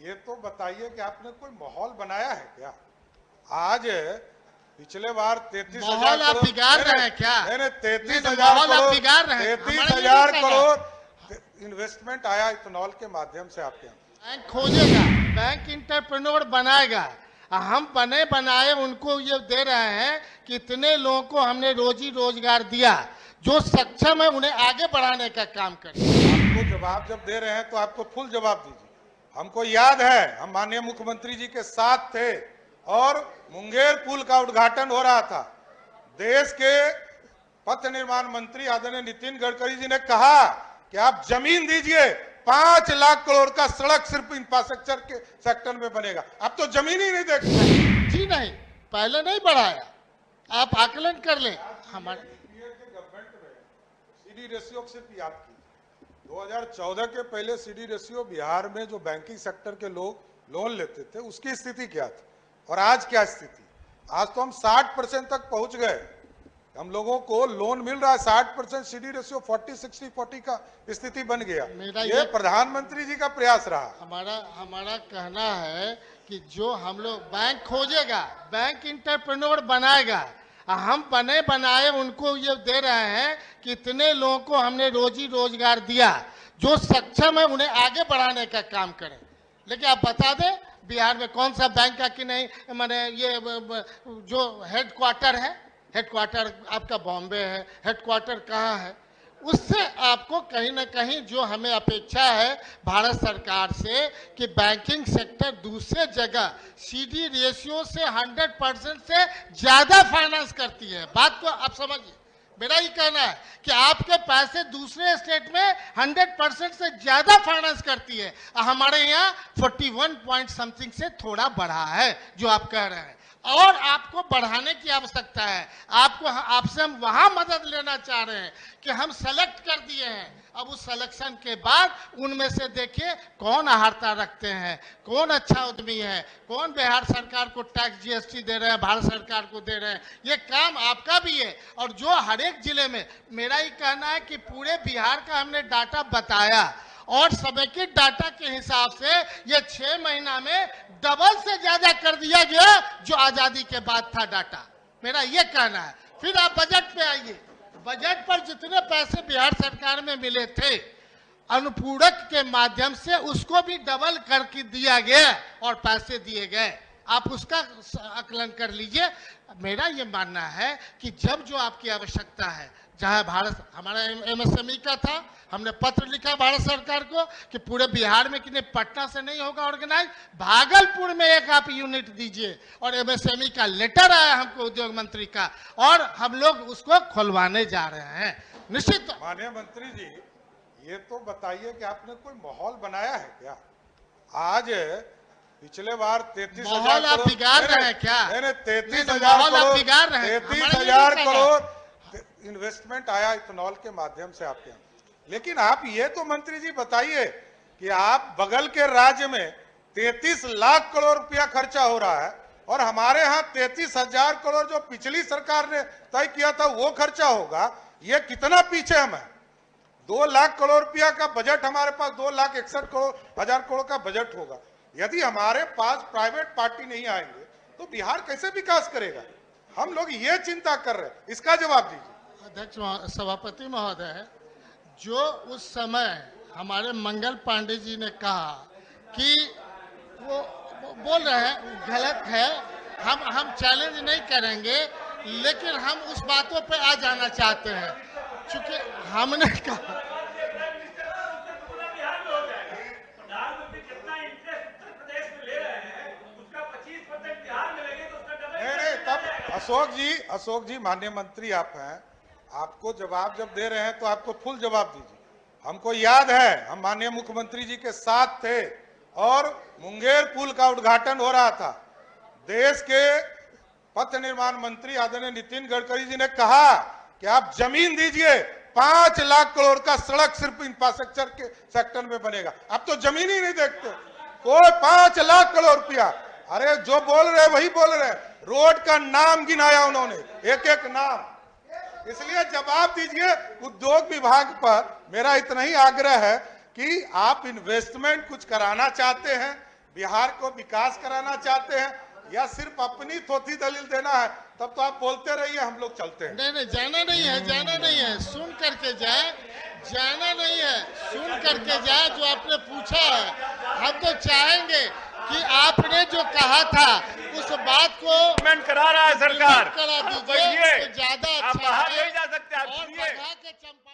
ये तो बताइए कि आपने कोई माहौल बनाया है क्या? आज पिछले बार 33,000 माहौल आप बिगाड़ रहे हैं क्या? नहीं, 33,000 माहौल आप करोड़, बिगाड़ रहे हैं। 33,000 करोड़ इन्वेस्टमेंट आया इथेनॉल के माध्यम से आपके यहाँ। बैंक खोजेगा, बैंक इंटरप्रेन्योर बनाएगा। हम बने बनाए उनको ये दे रहे हैं कि इतने लोगों को हमने रोजी रोजगार दिया, जो सक्षम है उन्हें आगे बढ़ाने का काम करें। आपको जवाब जब दे रहे हैं तो आपको फुल जवाब दीजिए। हमको याद है हम माननीय मुख्यमंत्री जी के साथ थे और मुंगेर पुल का उद्घाटन हो रहा था। देश के पथ निर्माण मंत्री आदरणीय नितिन गडकरी जी ने कहा कि आप जमीन दीजिए, 5 लाख करोड़ का सड़क सिर्फ इंफ्रास्ट्रक्चर के सेक्टर में बनेगा। अब तो जमीन ही नहीं देखते जी नहीं, पहले नहीं बढ़ाया, आप आकलन कर लें। हमारे गवर्नमेंट में सीडी रेशियो सिर्फ याद कीजिए, 2014 के पहले सीडी रेशियो बिहार में जो बैंकिंग सेक्टर के लोग लोन लेते थे उसकी स्थिति क्या थी और आज क्या स्थिति? आज तो हम 60% तक पहुंच गए। हम लोगों को लोन मिल रहा है 60%, सीडी रेशियो 40-60-40 का स्थिति बन गया। ये प्रधानमंत्री जी का प्रयास रहा। हमारा कहना है कि जो हम लोग बैंक खोजेगा, बैंक इंटरप्रेन्योर बनाएगा। हम बने बनाए उनको ये दे रहे हैं कि इतने लोगों को हमने रोजी रोजगार दिया, जो सक्षम है उन्हें आगे बढ़ाने का काम करें। लेकिन आप बता दें बिहार में कौन सा बैंक का कि नहीं, मैंने ये जो हेडक्वार्टर है, हेडक्वार्टर आपका बॉम्बे है, हेडक्वार्टर कहाँ है? उससे आपको कहीं ना कहीं जो हमें अपेक्षा है भारत सरकार से कि बैंकिंग सेक्टर दूसरे जगह सीडी रेशियो से 100% से ज्यादा फाइनेंस करती है। बात को आप समझिए। मेरा ये कहना है कि आपके पैसे दूसरे स्टेट में 100% से ज्यादा फाइनेंस करती है। हमारे यहाँ 41 पॉइंट समथिंग से थोड़ा बढ़ा है जो आप कह रहे हैं, और आपको बढ़ाने की आवश्यकता है। आपसे हम वहां मदद लेना चाह रहे हैं कि हम सेलेक्ट कर दिए हैं। अब उस सिलेक्शन के बाद उनमें से देखिए कौन आहारता रखते हैं, कौन अच्छा उद्यमी है, कौन बिहार सरकार को टैक्स जीएसटी दे रहे हैं, भारत सरकार को दे रहे हैं। ये काम आपका भी है। और जो हर एक जिले में, मेरा ये कहना है कि पूरे बिहार का हमने डाटा बताया और समेकित डाटा के हिसाब से ये 6 महीना में डबल से ज्यादा कर दिया गया जो आजादी के बाद था डाटा। मेरा ये कहना है। फिर आप बजट पे आइए। बजट पर जितने पैसे बिहार सरकार में मिले थे अनुपूरक के माध्यम से उसको भी डबल करके दिया गया और पैसे दिए गए। आप उसका आकलन कर लीजिए। मेरा ये मानना है कि जब जो आपकी आवश्यकता है, चाहे भारत, हमारा एमएसएमई का था, हमने पत्र लिखा भारत सरकार को कि पूरे बिहार में कि नहीं, पटना से नहीं होगा ऑर्गेनाइज, भागलपुर में एक आप यूनिट दीजिए। और एमएसएमई का लेटर आया हमको उद्योग मंत्री का और हम लोग उसको खुलवाने जा रहे हैं। निश्चित माननीय मंत्री जी, ये तो बताइए कि आपने कोई माहौल बनाया है क्या? आज पिछले बार 33,000 माहौल आप बिगाड़ रहे हैं क्या? नहीं, 33,000 करोड़ इन्वेस्टमेंट आया इथेनॉल के माध्यम से आपके यहाँ। लेकिन आप ये तो मंत्री जी बताइए कि आप बगल के राज्य में 33 लाख करोड़ रुपया खर्चा हो रहा है और हमारे यहाँ 33,000 करोड़ जो पिछली सरकार ने तय किया था वो खर्चा होगा। ये कितना पीछे हम है? 2 लाख करोड़ रुपया का बजट हमारे पास, 2,61,000 करोड़ का बजट होगा। यदि हमारे पास प्राइवेट पार्टी नहीं आएंगे तो बिहार कैसे विकास करेगा? हम लोग ये चिंता कर रहे हैं, इसका जवाब दीजिए। अध्यक्ष सभापति महोदय, जो उस समय हमारे मंगल पांडे जी ने कहा कि वो बोल रहे हैं गलत है, हम चैलेंज नहीं करेंगे, लेकिन हम उस बातों पे आ जाना चाहते हैं। चूंकि हमने कहा अशोक जी माननीय मंत्री आप हैं, आपको जवाब जब दे रहे हैं तो आपको फुल जवाब दीजिए। हमको याद है हम माननीय मुख्यमंत्री जी के साथ थे और मुंगेर पुल का उद्घाटन हो रहा था। देश के पथ निर्माण मंत्री आदरणीय नितिन गडकरी जी ने कहा कि आप जमीन दीजिए, 5 लाख करोड़ का सड़क सिर्फ इंफ्रास्ट्रक्चर के सेक्टर में बनेगा। अब तो जमीन ही नहीं देखते कोई। 5 लाख करोड़ रुपया, अरे जो बोल रहे वही बोल रहे। रोड का नाम गिनाया उन्होंने, एक एक नाम। इसलिए जवाब दीजिए। उद्योग विभाग पर मेरा इतना ही आग्रह है कि आप इन्वेस्टमेंट कुछ कराना चाहते हैं, बिहार को विकास कराना चाहते हैं या सिर्फ अपनी थोथी दलील देना है, तब तो आप बोलते रहिए, हम लोग चलते हैं। नहीं नहीं, जाना नहीं है, जाना नहीं है, सुन करके जाए, जाना नहीं है, सुन करके जाए जो आपने पूछा है। हम तो चाहेंगे कि आपने जो कहा था उस बात को इम्प्लीमेंट करा रहा है सरकार। करा आप दीजिए बढ़िए। तो ज्यादा आप अच्छा बाहर है। नहीं जा सकते, आप और सुनिए। बढ़ा के चंपा